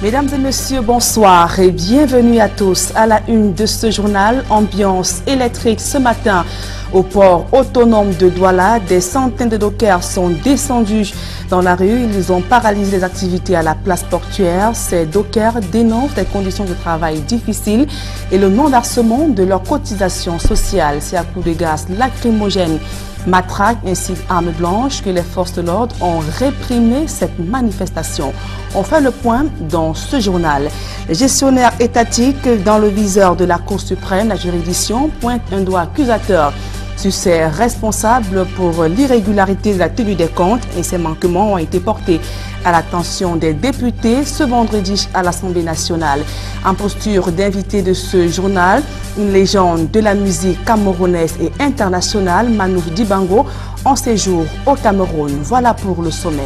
Mesdames et messieurs, bonsoir et bienvenue à tous à la une de ce journal. Ambiance électrique ce matin au port autonome de Douala. Des centaines de dockers sont descendus dans la rue. Ils ont paralysé les activités à la place portuaire. Ces dockers dénoncent des conditions de travail difficiles et le non-versement de leurs cotisations sociales. C'est à coups de gaz lacrymogène, matraque ainsi qu'armes blanches que les forces de l'ordre ont réprimé cette manifestation. On fait le point dans ce journal. Les gestionnaires étatiques dans le viseur de la Cour suprême, la juridiction, pointe un doigt accusateur sur ses responsables pour l'irrégularité de la tenue des comptes et ces manquements ont été portés à l'attention des députés ce vendredi à l'Assemblée nationale. En posture d'invité de ce journal, une légende de la musique camerounaise et internationale, Manouf Dibango, en séjour au Cameroun. Voilà pour le sommaire.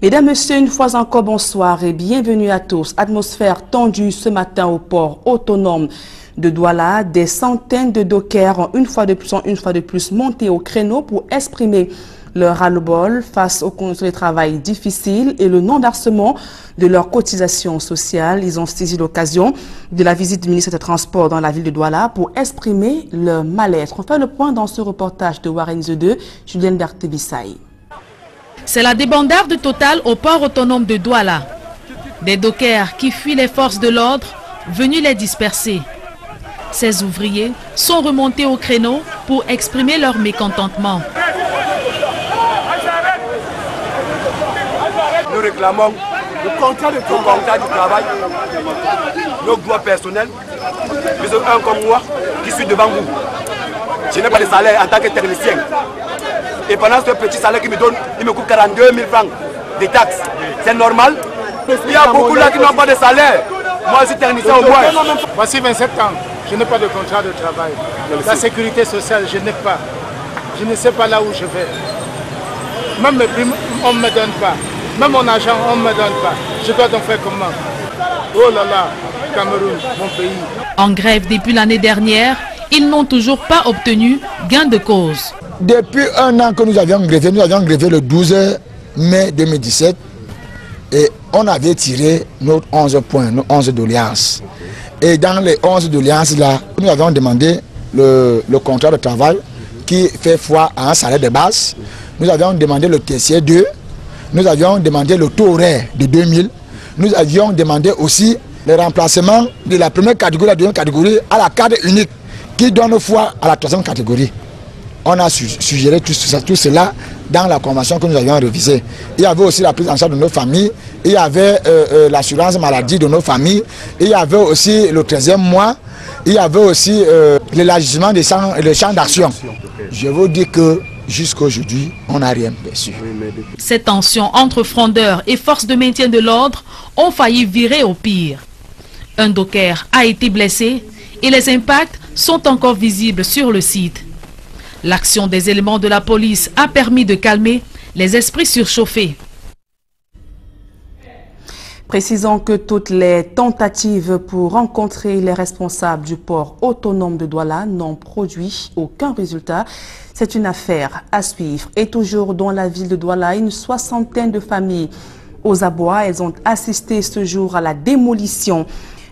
Mesdames, Messieurs, une fois encore, bonsoir et bienvenue à tous. Atmosphère tendue ce matin au port autonome de Douala. Des centaines de dockers ont une fois de plus monté au créneau pour exprimer leur ras-le-bol face aux conditions de travail difficiles et le non-versement de leurs cotisations sociales. Ils ont saisi l'occasion de la visite du ministre des Transports dans la ville de Douala pour exprimer leur mal-être. On fait le point dans ce reportage de Warren 2, Julienne Berthe-Bissaï. C'est la débandade totale au port autonome de Douala. Des dockers qui fuient les forces de l'ordre, venus les disperser. Ces ouvriers sont remontés au créneau pour exprimer leur mécontentement. Nous réclamons le contrat du travail, nos droits personnels, mais un comme moi qui suis devant vous. Je n'ai pas de salaire en tant que technicien. Et pendant ce petit salaire qu'il me donne, il me coûte 42 000 francs de taxes. C'est normal. Il y a beaucoup là qui n'ont pas de salaire. Moi, je suis technicien au moins. Voici 27 ans, je n'ai pas de contrat de travail. La sécurité sociale, je n'ai pas. Je ne sais pas là où je vais. Même mes primes, on ne me donne pas. Même mon argent, on ne me donne pas. Je dois donc faire comment? Oh là là, Cameroun, mon pays. En grève depuis l'année dernière, ils n'ont toujours pas obtenu gain de cause. Depuis un an que nous avions grévé le 12 mai 2017 et on avait tiré nos 11 points, nos 11 doléances. Et dans les 11 doléances là, nous avions demandé le contrat de travail qui fait foi à un salaire de base. Nous avions demandé le TCE 2, nous avions demandé le taux horaire de 2000, nous avions demandé aussi le remplacement de la première catégorie à la deuxième catégorie à la carte unique qui donne foi à la troisième catégorie. On a suggéré tout cela dans la convention que nous avions révisée. Il y avait aussi la prise en charge de nos familles, il y avait l'assurance maladie de nos familles, il y avait aussi le 13e mois, il y avait aussi l'élargissement des champs d'action. Je vous dis que jusqu'à aujourd'hui, on n'a rien perçu. Ces tensions entre frondeurs et forces de maintien de l'ordre ont failli virer au pire. Un docker a été blessé et les impacts sont encore visibles sur le site. L'action des éléments de la police a permis de calmer les esprits surchauffés. Précisons que toutes les tentatives pour rencontrer les responsables du port autonome de Douala n'ont produit aucun résultat. C'est une affaire à suivre. Et toujours dans la ville de Douala, une soixantaine de familles aux abois. Elles ont assisté ce jour à la démolition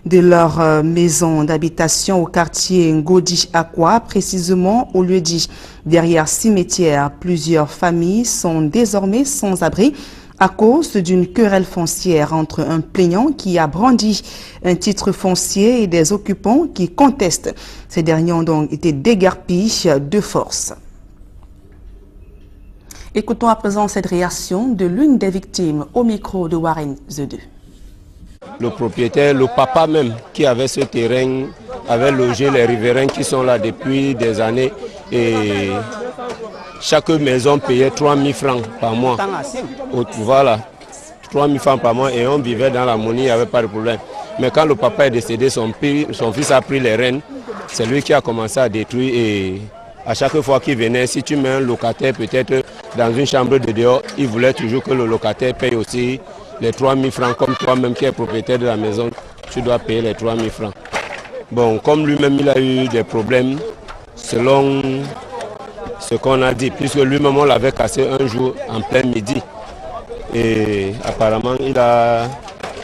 de leur maison d'habitation au quartier Ngodi-Akwa, précisément au lieu dit derrière cimetière. Plusieurs familles sont désormais sans abri à cause d'une querelle foncière entre un plaignant qui a brandi un titre foncier et des occupants qui contestent. Ces derniers ont donc été déguerpis de force. Écoutons à présent cette réaction de l'une des victimes au micro de Warren 2. Le propriétaire, le papa même qui avait ce terrain, avait logé les riverains qui sont là depuis des années et chaque maison payait 3 000 francs par mois. Voilà, 3 000 francs par mois et on vivait dans la monnaie, il n'y avait pas de problème. Mais quand le papa est décédé, son fils a pris les rênes, c'est lui qui a commencé à détruire et à chaque fois qu'il venait, si tu mets un locataire peut-être dans une chambre de dehors, il voulait toujours que le locataire paye aussi les 3 000 francs, comme toi-même qui es propriétaire de la maison, tu dois payer les 3 000 francs. Bon, comme lui-même il a eu des problèmes, selon ce qu'on a dit, puisque lui-même on l'avait cassé un jour en plein midi. Et apparemment il a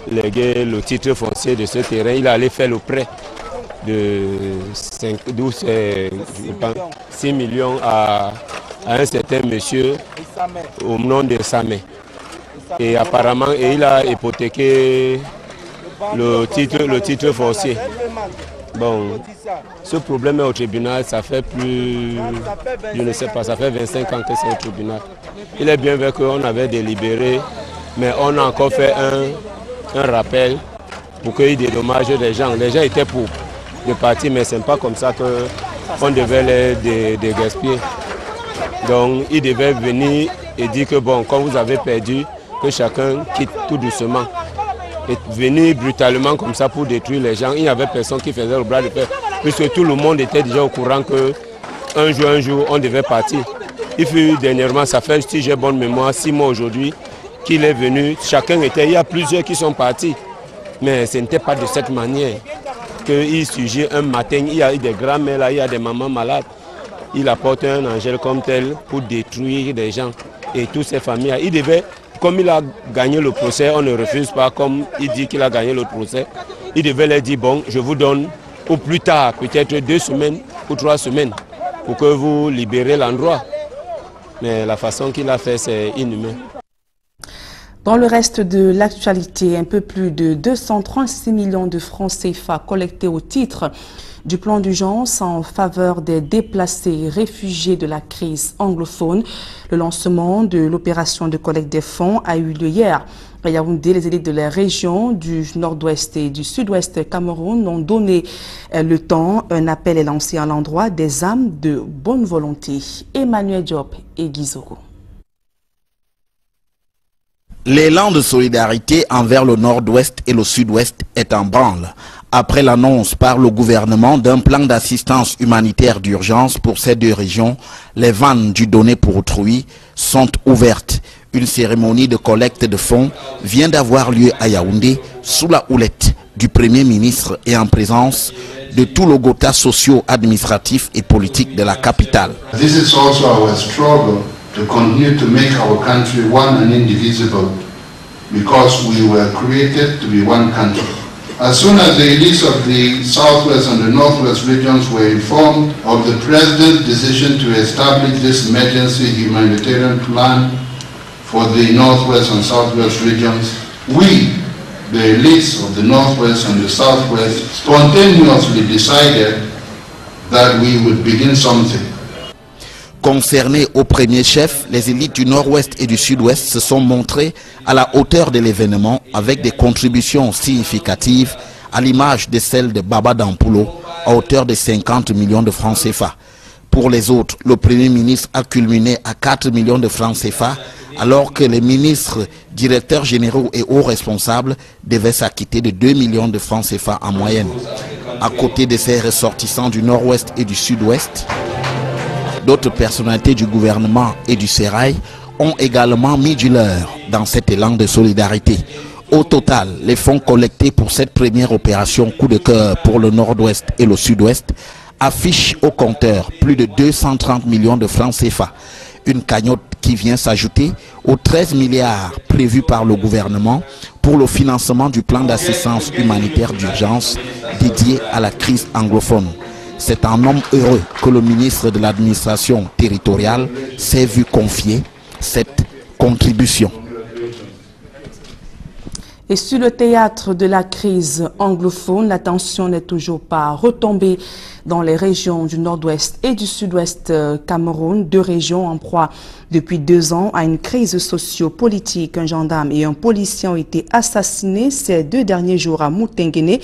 légué le titre foncier de ce terrain, il est allé faire le prêt de 6 millions à un certain monsieur au nom de Samé. Et apparemment il a hypothéqué le titre foncier. Bon, ce problème est au tribunal, ça fait plus, je ne sais pas, ça fait 25 ans que c'est au tribunal. Il est bien vrai qu'on avait délibéré, mais on a encore fait un rappel pour qu'il dédommage les gens. Les gens étaient pour de partir, mais ce n'est pas comme ça qu'on devait les gaspiller. Donc il devait venir et dire que bon, quand vous avez perdu, que chacun quitte tout doucement. Et venir brutalement comme ça pour détruire les gens, il n'y avait personne qui faisait le bras de fer, puisque tout le monde était déjà au courant qu'un jour, on devait partir. Il fut dernièrement, ça fait, si j'ai bonne mémoire, 6 mois aujourd'hui, qu'il est venu, chacun était, il y a plusieurs qui sont partis. Mais ce n'était pas de cette manière qu'il surgit un matin, il y a des grands-mères là, il y a des mamans malades. Il apporte un angèle comme tel pour détruire des gens et toutes ces familles. Il devait, comme il a gagné le procès, on ne refuse pas, comme il dit qu'il a gagné le procès, il devait leur dire, bon, je vous donne au plus tard, peut-être 2 semaines ou 3 semaines, pour que vous libérez l'endroit. Mais la façon qu'il a fait, c'est inhumain. Dans le reste de l'actualité, un peu plus de 236 millions de francs CFA collectés au titre du plan d'urgence en faveur des déplacés réfugiés de la crise anglophone. Le lancement de l'opération de collecte des fonds a eu lieu hier. À Yaoundé, les élites de la région du nord-ouest et du sud-ouest Cameroun ont donné le temps. Un appel est lancé à l'endroit des âmes de bonne volonté. Emmanuel Diop et Guizoro. L'élan de solidarité envers le nord-ouest et le sud-ouest est en branle. Après l'annonce par le gouvernement d'un plan d'assistance humanitaire d'urgence pour ces 2 régions, les vannes du donné pour autrui sont ouvertes. Une cérémonie de collecte de fonds vient d'avoir lieu à Yaoundé sous la houlette du Premier ministre et en présence de tout le gotha socio-administratif et politique de la capitale. This is also our struggle to continue to make our country one and indivisible, because we were created to be one country. As soon as the elites of the southwest and the northwest regions were informed of the president's decision to establish this emergency humanitarian plan for the northwest and southwest regions, we, the elites of the northwest and the southwest, spontaneously decided that we would begin something. Concernés au premier chef, les élites du nord-ouest et du sud-ouest se sont montrées à la hauteur de l'événement avec des contributions significatives à l'image de celle de Baba Dampulo à hauteur de 50 millions de francs CFA. Pour les autres, le Premier ministre a culminé à 4 millions de francs CFA alors que les ministres, directeurs généraux et hauts responsables devaient s'acquitter de 2 millions de francs CFA en moyenne. À côté de ces ressortissants du nord-ouest et du sud-ouest, d'autres personnalités du gouvernement et du sérail ont également mis du leur dans cet élan de solidarité. Au total, les fonds collectés pour cette première opération coup de cœur pour le nord-ouest et le sud-ouest affichent au compteur plus de 230 millions de francs CFA. Une cagnotte qui vient s'ajouter aux 13 milliards prévus par le gouvernement pour le financement du plan d'assistance humanitaire d'urgence dédié à la crise anglophone. C'est un homme heureux que le ministre de l'administration territoriale s'est vu confier cette contribution. Et sur le théâtre de la crise anglophone, la tension n'est toujours pas retombée dans les régions du nord-ouest et du sud-ouest Cameroun, 2 régions en proie depuis 2 ans à une crise socio-politique. Un gendarme et un policier ont été assassinés ces 2 derniers jours à Moutenguene,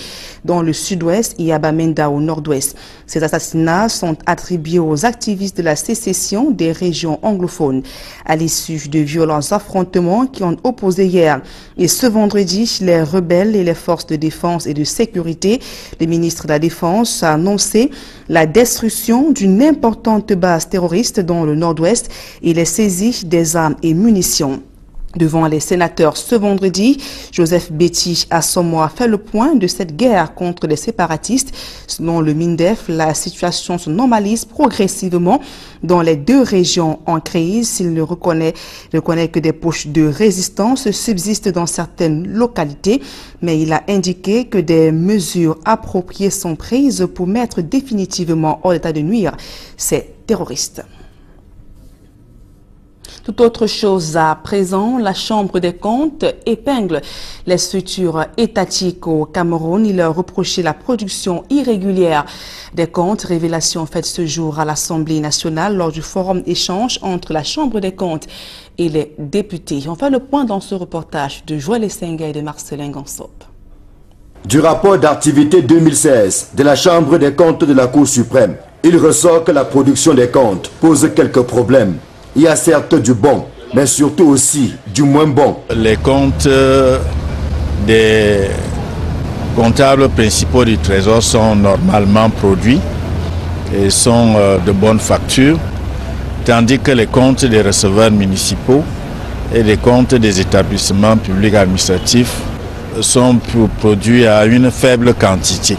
dans le sud-ouest, et à Bamenda au nord-ouest. Ces assassinats sont attribués aux activistes de la sécession des régions anglophones. À l'issue de violents affrontements qui ont opposé hier et ce vendredi les rebelles et les forces de défense et de sécurité, le ministre de la Défense a annoncé la destruction d'une importante base terroriste dans le nord-ouest et les saisies des armes et munitions. Devant les sénateurs ce vendredi, Joseph Betty Assomo a fait le point de cette guerre contre les séparatistes. Selon le MINDEF, la situation se normalise progressivement dans les deux régions en crise. Il reconnaît que des poches de résistance subsistent dans certaines localités, mais il a indiqué que des mesures appropriées sont prises pour mettre définitivement hors d'état de nuire ces terroristes. Tout autre chose à présent, la Chambre des comptes épingle les structures étatiques au Cameroun. Il leur reprochait la production irrégulière des comptes. Révélation faite ce jour à l'Assemblée nationale lors du forum échange entre la Chambre des comptes et les députés. On fait le point dans ce reportage de Joël Essenga et de Marcelin Gansop. Du rapport d'activité 2016 de la Chambre des comptes de la Cour suprême, il ressort que la production des comptes pose quelques problèmes. Il y a certes du bon, mais surtout aussi du moins bon. Les comptes des comptables principaux du Trésor sont normalement produits et sont de bonne facture, tandis que les comptes des receveurs municipaux et les comptes des établissements publics administratifs sont produits à une faible quantité.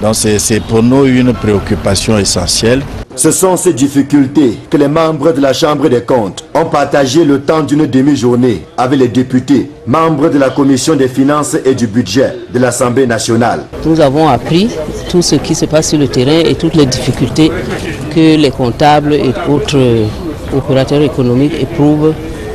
Donc c'est pour nous une préoccupation essentielle. Ce sont ces difficultés que les membres de la Chambre des comptes ont partagé le temps d'une demi-journée avec les députés, membres de la Commission des finances et du budget de l'Assemblée nationale. Nous avons appris tout ce qui se passe sur le terrain et toutes les difficultés que les comptables et autres opérateurs économiques éprouvent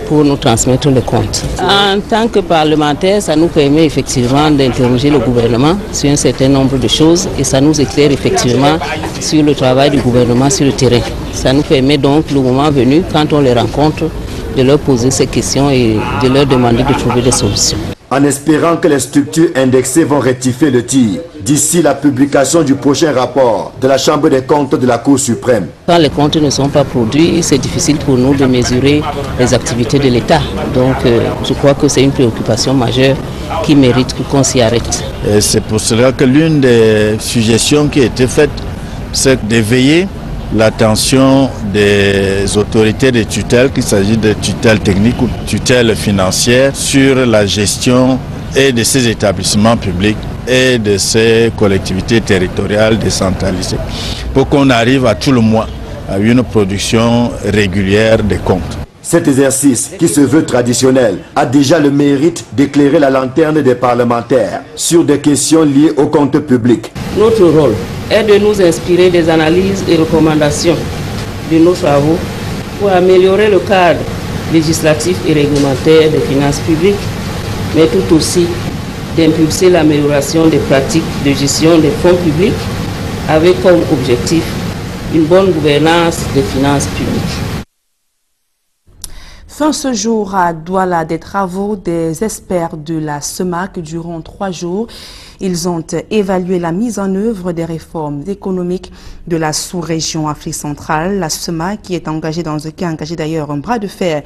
pour nous transmettre les comptes. En tant que parlementaire, ça nous permet effectivement d'interroger le gouvernement sur un certain nombre de choses et ça nous éclaire effectivement sur le travail du gouvernement sur le terrain. Ça nous permet donc, le moment venu, quand on les rencontre, de leur poser ces questions et de leur demander de trouver des solutions. En espérant que les structures indexées vont rectifier le tir d'ici la publication du prochain rapport de la Chambre des comptes de la Cour suprême. Quand les comptes ne sont pas produits, c'est difficile pour nous de mesurer les activités de l'État. Donc je crois que c'est une préoccupation majeure qui mérite qu'on s'y arrête. C'est pour cela que l'une des suggestions qui a été faite, c'est d'éveiller l'attention des autorités de tutelle, qu'il s'agit de tutelle technique ou tutelle financière, sur la gestion et de ces établissements publics et de ces collectivités territoriales décentralisées, pour qu'on arrive à tout le mois à une production régulière des comptes. Cet exercice, qui se veut traditionnel, a déjà le mérite d'éclairer la lanterne des parlementaires sur des questions liées aux comptes publics. Notre rôle est de nous inspirer des analyses et recommandations de nos travaux pour améliorer le cadre législatif et réglementaire des finances publiques, mais tout aussi d'impulser l'amélioration des pratiques de gestion des fonds publics avec comme objectif une bonne gouvernance des finances publiques. Fin ce jour à Douala des travaux des experts de la SEMAC durant 3 jours. Ils ont évalué la mise en œuvre des réformes économiques de la sous-région Afrique centrale. La SEMAC qui a engagé d'ailleurs un bras de fer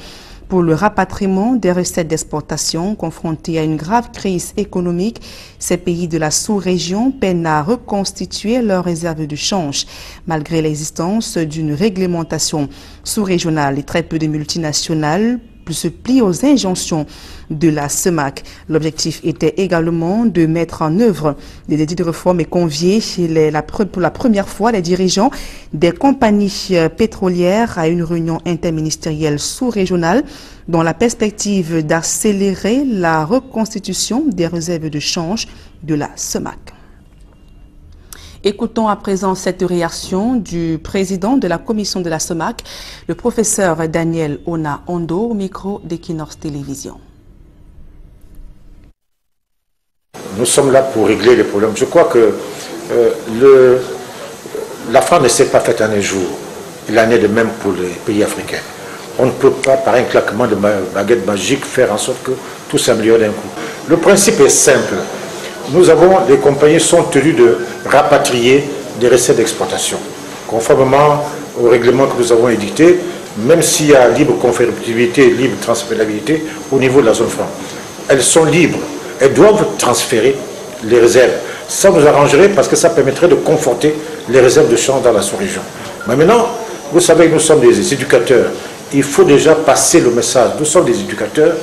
pour le rapatriement des recettes d'exportation. Confrontés à une grave crise économique, ces pays de la sous-région peinent à reconstituer leurs réserves de change. Malgré l'existence d'une réglementation sous-régionale et très peu de multinationales se plient aux injonctions de la SEMAC. L'objectif était également de mettre en œuvre des dédits de réforme et convier pour la première fois les dirigeants des compagnies pétrolières à une réunion interministérielle sous-régionale dans la perspective d'accélérer la reconstitution des réserves de change de la SEMAC. Écoutons à présent cette réaction du président de la commission de la SEMAC, le professeur Daniel Ona Ondo, au micro d'Equinox Télévision. Nous sommes là pour régler les problèmes. Je crois que la France ne s'est pas faite en un jour. Il en est de même pour les pays africains. On ne peut pas, par un claquement de baguette magique, faire en sorte que tout s'améliore d'un coup. Le principe est simple. Les compagnies sont tenues de rapatrier des recettes d'exportation. Conformément au règlement que nous avons édicté, même s'il y a libre convertibilité, libre transférabilité au niveau de la zone franc, elles sont libres. Elles doivent transférer les réserves. Ça nous arrangerait parce que ça permettrait de conforter les réserves de change dans la sous-région. Mais maintenant, vous savez que nous sommes des éducateurs. Il faut déjà passer le message. Nous sommes des éducateurs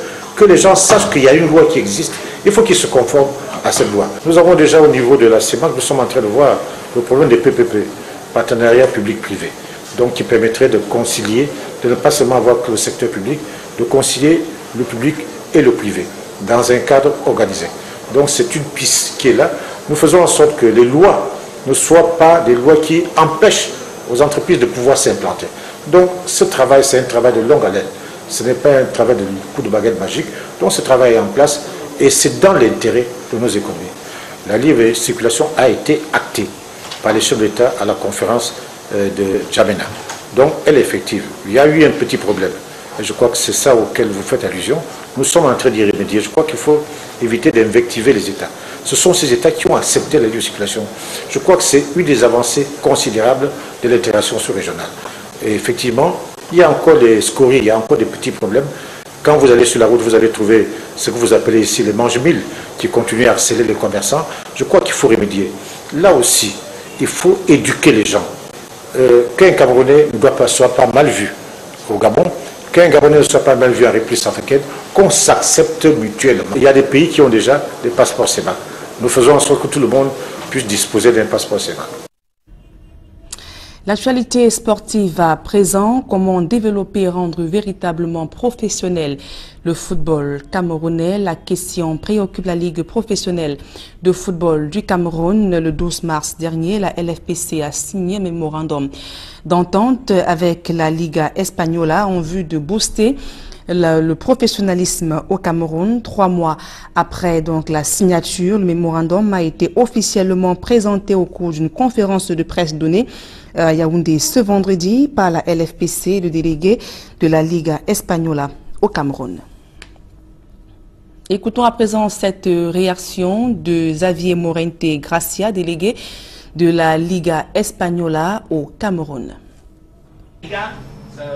que les gens sachent qu'il y a une loi qui existe, il faut qu'ils se conforment à cette loi. Nous avons déjà au niveau de la CEMAC, nous sommes en train de voir le problème des PPP, partenariat public-privé, donc qui permettrait de concilier, de ne pas seulement avoir que le secteur public, de concilier le public et le privé dans un cadre organisé. Donc c'est une piste qui est là. Nous faisons en sorte que les lois ne soient pas des lois qui empêchent aux entreprises de pouvoir s'implanter. Donc ce travail, c'est un travail de longue haleine. Ce n'est pas un travail de coup de baguette magique. Donc ce travail est en place et c'est dans l'intérêt de nos économies. La libre circulation a été actée par les chefs d'État à la conférence de N'Djamena. Donc elle est effective. Il y a eu un petit problème. Et je crois que c'est ça auquel vous faites allusion. Nous sommes en train d'y remédier. Je crois qu'il faut éviter d'invectiver les États. Ce sont ces États qui ont accepté la libre circulation. Je crois que c'est une des avancées considérables de l'intégration sous-régionale. Et effectivement, il y a encore des scories, il y a encore des petits problèmes. Quand vous allez sur la route, vous allez trouver ce que vous appelez ici les mange-mille qui continuent à harceler les commerçants. Je crois qu'il faut remédier. Là aussi, il faut éduquer les gens. Qu'un Camerounais ne soit pas mal vu au Gabon, qu'un Gabonais ne soit pas mal vu en République centrafricaine, qu'on s'accepte mutuellement. Il y a des pays qui ont déjà des passeports CEMAC. Nous faisons en sorte que tout le monde puisse disposer d'un passeport CEMAC. L'actualité sportive à présent, comment développer et rendre véritablement professionnel le football camerounais. La question préoccupe la Ligue professionnelle de football du Cameroun. Le 12 mars dernier, la LFPC a signé un mémorandum d'entente avec la Liga Española en vue de booster le professionnalisme au Cameroun. 3 mois après donc la signature, le mémorandum a été officiellement présenté au cours d'une conférence de presse donnée à Yaoundé ce vendredi par la LFPC, le délégué de la Liga Española au Cameroun. Écoutons à présent cette réaction de Xavier Morente Gracia, délégué de la Liga Española au Cameroun.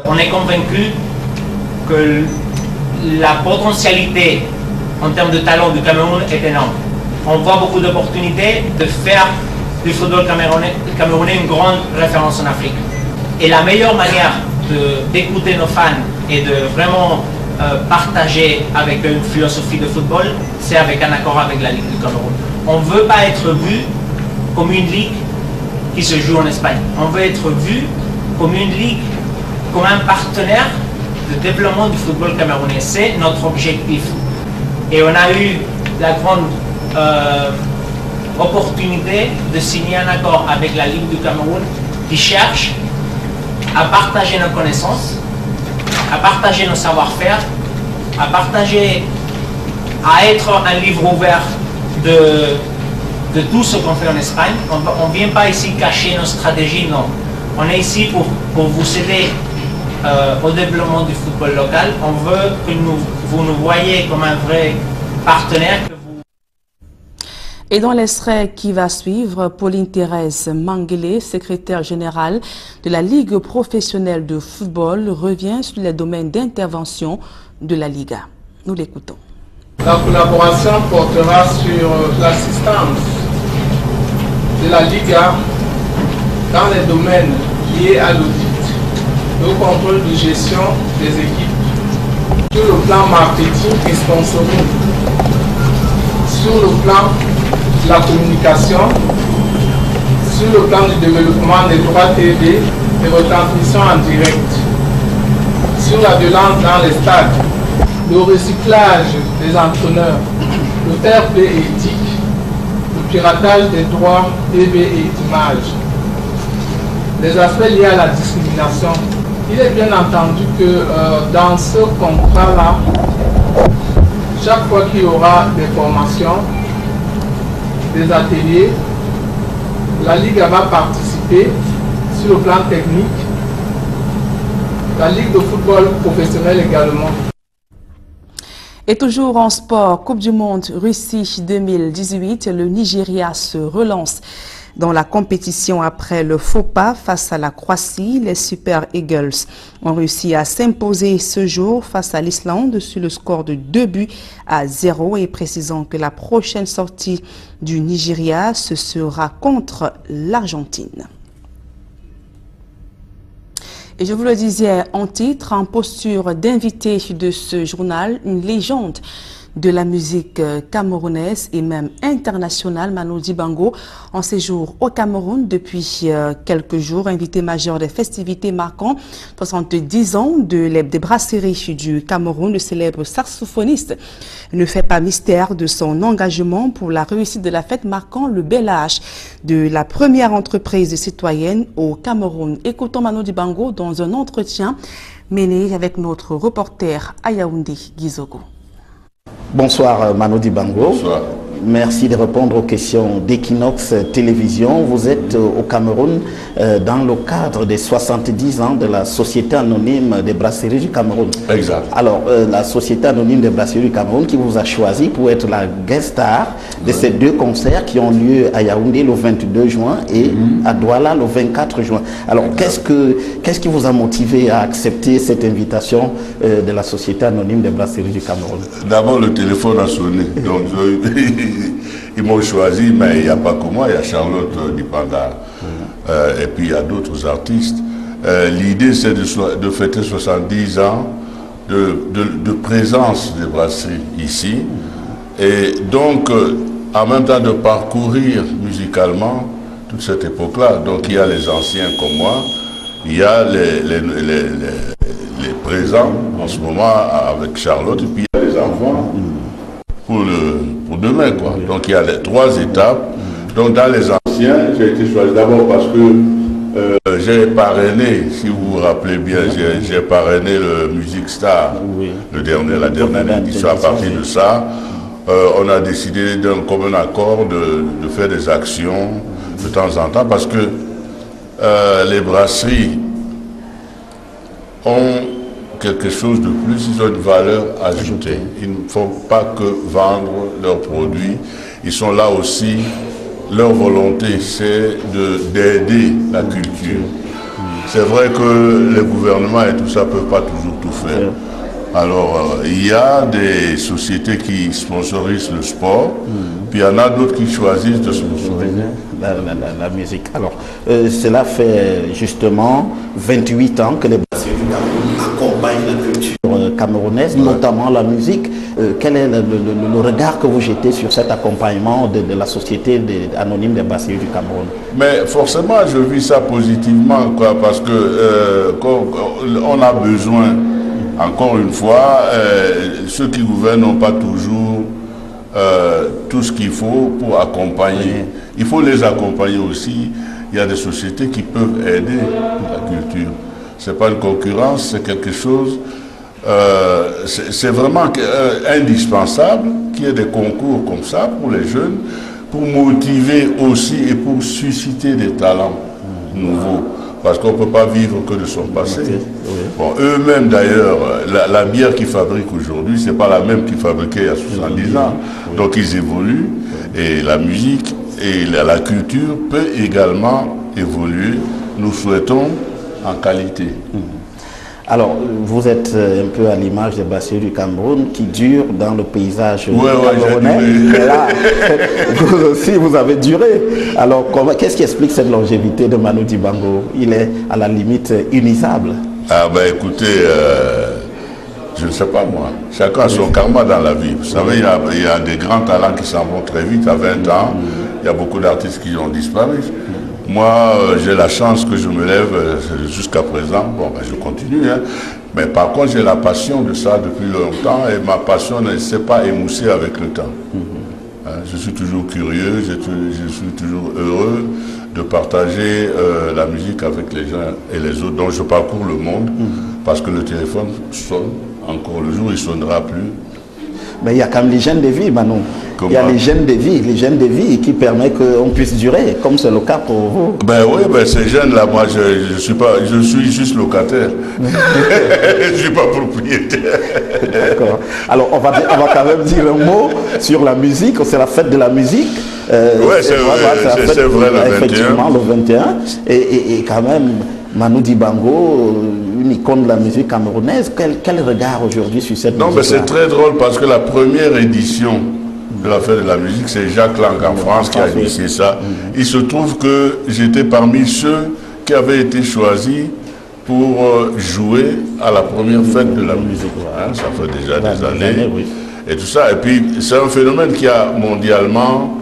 On est convaincu que la potentialité en termes de talent du Cameroun est énorme. On voit beaucoup d'opportunités de faire du football camerounais une grande référence en Afrique. Et la meilleure manière d'écouter nos fans et de vraiment partager avec eux une philosophie de football, c'est avec un accord avec la Ligue du Cameroun. On ne veut pas être vu comme une ligue qui se joue en Espagne. On veut être vu comme une ligue, comme un partenaire de développement du football camerounais. C'est notre objectif. Et on a eu la grande opportunité de signer un accord avec la Ligue du Cameroun qui cherche à partager nos connaissances, à partager nos savoir-faire, à partager, à être un livre ouvert de tout ce qu'on fait en Espagne. On ne vient pas ici cacher nos stratégies, non. On est ici pour vous aider au développement du football local. On veut que vous nous voyez comme un vrai partenaire. Et dans l'extrait qui va suivre, Pauline Thérèse Manguélé, secrétaire générale de la Ligue professionnelle de football, revient sur les domaines d'intervention de la Liga. Nous l'écoutons. La collaboration portera sur l'assistance de la Liga dans les domaines liés à l'audit, au contrôle de gestion des équipes, sur le plan marketing et sponsoring, sur le plan de la communication, sur le plan du développement des droits TV, des retransmissions en direct, sur la violence dans les stades, le recyclage des entraîneurs, le fair play éthique, le piratage des droits TV et images, les aspects liés à la discrimination. Il est bien entendu que dans ce contrat-là, chaque fois qu'il y aura des formations, des ateliers, la Ligue va participer sur le plan technique, la Ligue de football professionnel également. Et toujours en sport, Coupe du Monde Russie 2018, le Nigeria se relance dans la compétition après le faux pas face à la Croatie. Les Super Eagles ont réussi à s'imposer ce jour face à l'Islande sur le score de 2-0 et précisant que la prochaine sortie du Nigeria, ce sera contre l'Argentine. Et je vous le disais en titre, en posture d'invité de ce journal, une légende de la musique camerounaise et même internationale, Manu Dibango, en séjour au Cameroun depuis quelques jours, invité majeur des festivités marquant 70 ans des brasseries du Cameroun. Le célèbre saxophoniste ne fait pas mystère de son engagement pour la réussite de la fête marquant le bel âge de la première entreprise citoyenne au Cameroun. Écoutons Manu Dibango dans un entretien mené avec notre reporter à Yaoundé, Gizogo. Bonsoir Manu Dibango. Bonsoir. Merci de répondre aux questions d'Equinox Télévision. Vous êtes au Cameroun dans le cadre des 70 ans de la Société Anonyme des Brasseries du Cameroun. Exact. Alors, la Société Anonyme des Brasseries du Cameroun qui vous a choisi pour être la guest star de ces deux concerts qui ont lieu à Yaoundé le 22 juin et à Douala le 24 juin. Alors, qu'est-ce qui vous a motivé à accepter cette invitation de la Société Anonyme des Brasseries du Cameroun? D'abord, le téléphone a sonné. Donc, ils m'ont choisi, mais il n'y a pas que moi, il y a Charlotte Dipanda. Et puis il y a d'autres artistes. L'idée, c'est de fêter 70 ans de présence des brasseries ici. Et donc, en même temps de parcourir musicalement toute cette époque-là. Donc, il y a les anciens comme moi, il y a les présents en ce moment avec Charlotte, et puis il y a les enfants pour demain, quoi. Donc il y a les trois étapes. Donc dans les anciens, j'ai été choisi d'abord parce que j'ai parrainé, si vous vous rappelez bien, j'ai parrainé le Music Star, la dernière édition. À partir de ça, on a décidé d'un commun accord de faire des actions de temps en temps parce que les brasseries ont quelque chose de plus, ils ont une valeur ajoutée. Ils ne font pas que vendre leurs produits, ils sont là aussi, leur volonté c'est d'aider la culture. C'est vrai que les gouvernements et tout ça ne peuvent pas toujours tout faire. Alors, il y a des sociétés qui sponsorisent le sport, puis il y en a d'autres qui choisissent de sponsoriser la musique. Alors, cela fait justement 28 ans que les brasseries du Cameroun accompagnent la culture camerounaise, notamment la musique. Quel est le regard que vous jetez sur cet accompagnement de la Société anonyme des brasseries du Cameroun? Mais forcément, je vis ça positivement, quoi, parce que on a besoin. Encore une fois, ceux qui gouvernent n'ont pas toujours tout ce qu'il faut pour accompagner. Il faut les accompagner aussi. Il y a des sociétés qui peuvent aider la culture. Ce n'est pas une concurrence, c'est quelque chose... c'est vraiment indispensable qu'il y ait des concours comme ça pour les jeunes, pour motiver aussi et pour susciter des talents nouveaux. Parce qu'on ne peut pas vivre que de son passé. Bon, eux-mêmes d'ailleurs, la bière qu'ils fabriquent aujourd'hui, ce n'est pas la même qu'ils fabriquaient il y a 70 ans. Donc ils évoluent et la musique et la culture peut également évoluer. Nous souhaitons en qualité. Alors, vous êtes un peu à l'image des brasseries du Cameroun qui durent dans le paysage camerounais. Mais là, vous aussi, vous avez duré. Alors, qu'est-ce qui explique cette longévité de Manu Dibango? Il est à la limite inisable. Ah ben écoutez, je ne sais pas moi. Chacun a son karma dans la vie. Vous savez, il y a des grands talents qui s'en vont très vite. À 20 ans, il y a beaucoup d'artistes qui ont disparu. Moi, j'ai la chance que je me lève jusqu'à présent. Bon, ben, je continue. Hein. Mais par contre, j'ai la passion de ça depuis longtemps et ma passion ne s'est pas émoussée avec le temps. Hein, je suis toujours curieux, je suis toujours heureux de partager la musique avec les gens et les autres. Donc, je parcours le monde parce que le téléphone sonne encore. Le jour, il ne sonnera plus. Mais il y a quand même l'hygiène de vie, Manon. Comment? Il y a l'hygiène de vie qui permet qu'on puisse durer, comme c'est le cas pour vous. Ben oui, ben ces jeunes-là, moi, je suis juste locataire. Je ne suis pas propriétaire. D'accord. Alors, on va quand même dire un mot sur la musique. C'est la fête de la musique. Oui, c'est vrai, le 21. Effectivement, le 21. Et quand même, Manu Dibango, une icône de la musique camerounaise, quel regard aujourd'hui sur cette musique? Non, mais c'est très drôle parce que la première édition de la fête de la musique, c'est Jacques Lang en France qui a initié ça. Il se trouve que j'étais parmi ceux qui avaient été choisis pour jouer à la première fête de la musique. Hein, ça fait déjà des années. Oui. Et tout ça. Et puis, c'est un phénomène qui a mondialement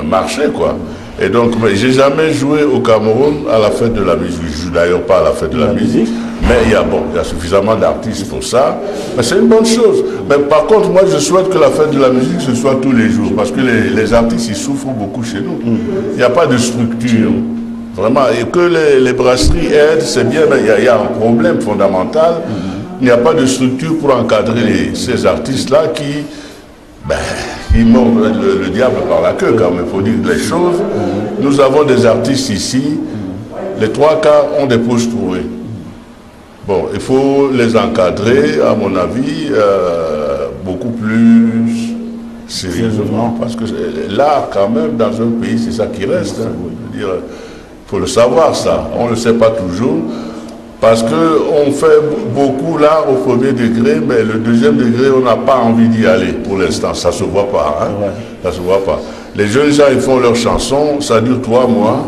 marché, quoi. Et donc, j'ai jamais joué au Cameroun à la fête de la musique. Je joue d'ailleurs pas à la fête de la musique. Mais il y a suffisamment d'artistes pour ça. Mais c'est une bonne chose. Mais par contre, moi, je souhaite que la fête de la musique, ce soit tous les jours. Parce que les artistes, ils souffrent beaucoup chez nous. Il n'y a pas de structure. Vraiment. Et que les brasseries aident, c'est bien, mais il y a un problème fondamental. Il n'y a pas de structure pour encadrer ces artistes-là qui mordent le diable par la queue, quand même. Il faut dire les choses. Nous avons des artistes ici. Les 3 quarts ont des postes troués. Bon, il faut les encadrer, à mon avis, beaucoup plus sérieusement, parce que là, quand même, dans un pays, c'est ça qui reste. Hein. Je veux dire, il faut le savoir, ça. On ne le sait pas toujours, parce qu'on fait beaucoup l'art au premier degré, mais le deuxième degré, on n'a pas envie d'y aller pour l'instant. Ça ne se voit pas. Hein. Ça se voit pas. Les jeunes gens, ils font leurs chansons, ça dure 3 mois.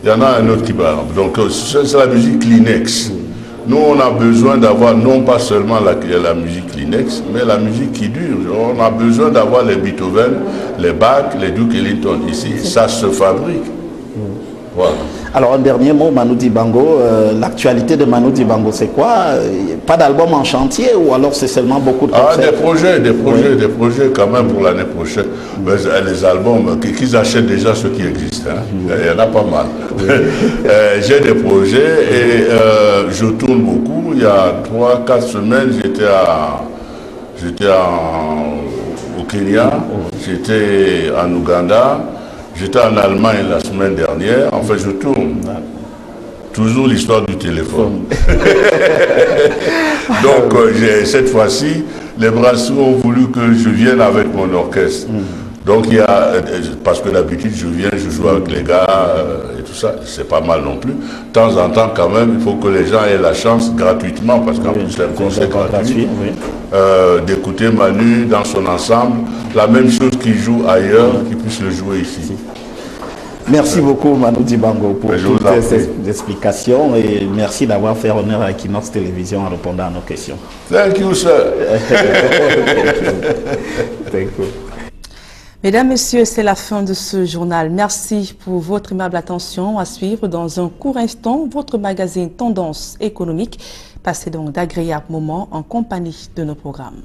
Il y en a un autre qui parle. Donc, c'est la musique Kleenex. Nous, on a besoin d'avoir non pas seulement la musique Kleenex, mais la musique qui dure. On a besoin d'avoir les Beethoven, les Bach, les Duke Ellington ici. Ça se fabrique. Voilà. Alors, un dernier mot, Manu Dibango. L'actualité de Manu Dibango, c'est quoi? Pas d'album en chantier ou alors c'est seulement beaucoup de concerts? Des projets quand même pour l'année prochaine. Les albums, qu'ils achètent déjà ceux qui existent. Hein. Il y en a pas mal. J'ai des projets et je tourne beaucoup. Il y a 3-4 semaines, j'étais au Kenya, j'étais en Ouganda. J'étais en Allemagne la semaine dernière. En fait, je tourne. Toujours l'histoire du téléphone. Donc, cette fois-ci, les brasseries ont voulu que je vienne avec mon orchestre. Donc, il y a, parce que d'habitude, je viens, je joue avec les gars et tout ça. C'est pas mal non plus. De temps en temps, quand même, il faut que les gens aient la chance gratuitement, parce qu'en plus, c'est un concert gratuit, d'écouter Manu dans son ensemble. La même chose qu'il joue ailleurs, qu'il puisse le jouer ici. Merci beaucoup Manu Dibango pour toutes ces explications et merci d'avoir fait honneur à Equinox Télévision en répondant à nos questions. Thank you, sir. Thank you. Mesdames, Messieurs, c'est la fin de ce journal. Merci pour votre aimable attention. À suivre dans un court instant votre magazine Tendance économique. Passez donc d'agréables moments en compagnie de nos programmes.